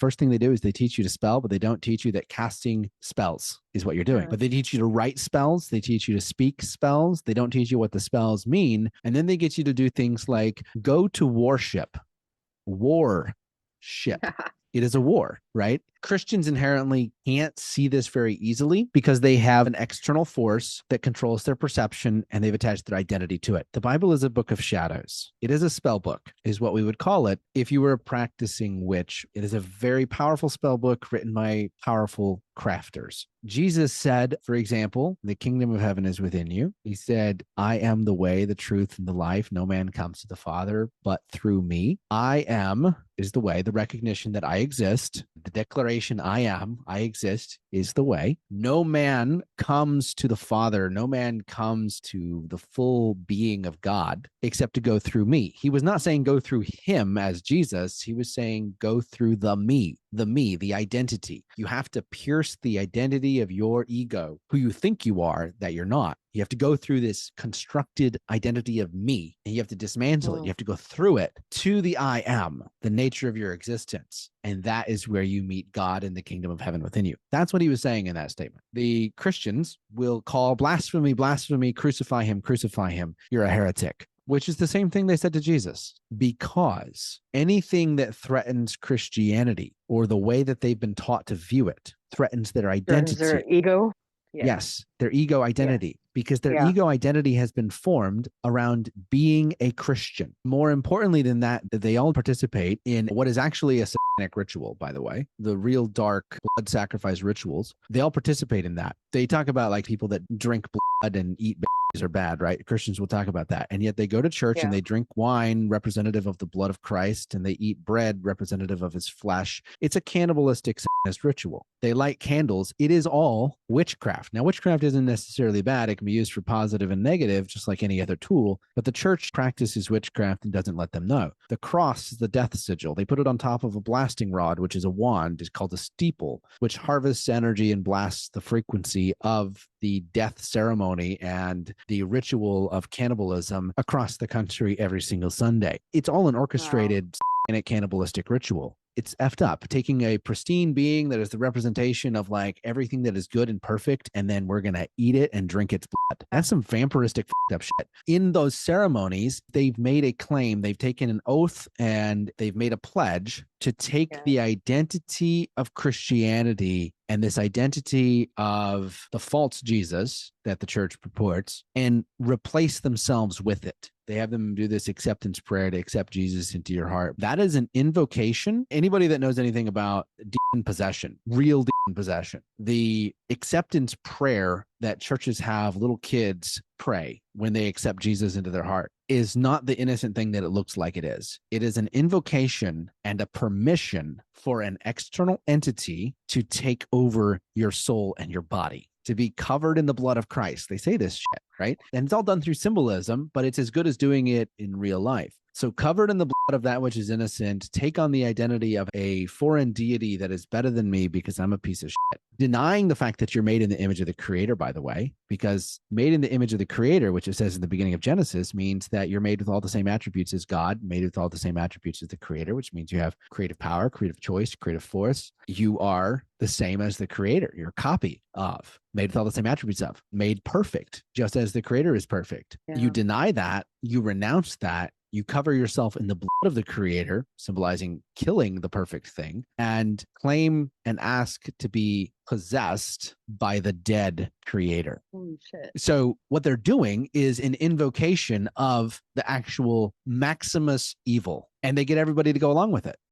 first thing they do is they teach you to spell, but they don't teach you that casting spells is what you're doing. But they teach you to write spells. They teach you to speak spells. They don't teach you what the spells mean. And then they get you to do things like go to worship. It is a war, right? Christians inherently can't see this very easily because they have an external force that controls their perception and they've attached their identity to it. The Bible is a book of shadows. It is a spell book, is what we would call it if you were a practicing witch. It is a very powerful spell book written by powerful crafters. Jesus said, for example, the kingdom of heaven is within you. He said, I am the way, the truth, and the life. No man comes to the Father but through me. I am is the way, the recognition that I exist. The declaration I exist is the way. No man comes to the Father. No man comes to the full being of God except to go through me. He was not saying go through him as Jesus. He was saying go through the me, the identity. You have to pierce the identity of your ego, who you think you are, that you're not. You have to go through this constructed identity of me, and you have to dismantle it. You have to go through it to the I am, the nature of your existence. And that is where you meet God in the kingdom of heaven within you. That's what he was saying in that statement. The Christians will call blasphemy, blasphemy, crucify him, you're a heretic, which is the same thing they said to Jesus, because anything that threatens Christianity or the way that they've been taught to view it threatens their identity. Their ego? Yeah. Yes, their ego identity, because their ego identity has been formed around being a Christian. More importantly than that, they all participate in what is actually a satanic ritual, by the way, the real dark blood sacrifice rituals. They all participate in that. They talk about like people that drink blood and eat babies are bad, right? Christians will talk about that. And yet they go to church and they drink wine representative of the blood of Christ, and they eat bread representative of his flesh. It's a cannibalistic Satanist ritual. They light candles. It is all witchcraft. Now, witchcraft isn't necessarily bad. It can be used for positive and negative, just like any other tool. But the church practices witchcraft and doesn't let them know. The cross is the death sigil. They put it on top of a blasting rod, which is a wand. It's called a steeple, which harvests energy and blasts the frequency of the death ceremony and the ritual of cannibalism across the country every single Sunday. It's all an orchestrated satanic cannibalistic ritual. It's effed up, taking a pristine being that is the representation of like everything that is good and perfect, and then we're going to eat it and drink its blood. That's some vampiristic fucked up shit. In those ceremonies, they've made a claim, they've taken an oath, and they've made a pledge to take the identity of Christianity and this identity of the false Jesus that the church purports and replace themselves with it. They have them do this acceptance prayer to accept Jesus into your heart. That is an invocation. Anybody that knows anything about demon possession, real demon possession, the acceptance prayer that churches have little kids pray when they accept Jesus into their heart is not the innocent thing that it looks like it is. It is an invocation and a permission for an external entity to take over your soul and your body, to be covered in the blood of Christ. They say this shit, right? And it's all done through symbolism, but it's as good as doing it in real life. So covered in the blood of that which is innocent, take on the identity of a foreign deity that is better than me because I'm a piece of shit. Denying the fact that you're made in the image of the creator, by the way, because made in the image of the creator, which it says in the beginning of Genesis, means that you're made with all the same attributes as God, made with all the same attributes as the creator, which means you have creative power, creative choice, creative force. You are the same as the creator. You're a copy of, made with all the same attributes of, made perfect, just as the creator is perfect. You deny that, you renounce that, you cover yourself in the blood of the creator, symbolizing killing the perfect thing, and claim and ask to be possessed by the dead creator. Holy shit. So what they're doing is an invocation of the actual Maximus evil, and they get everybody to go along with it.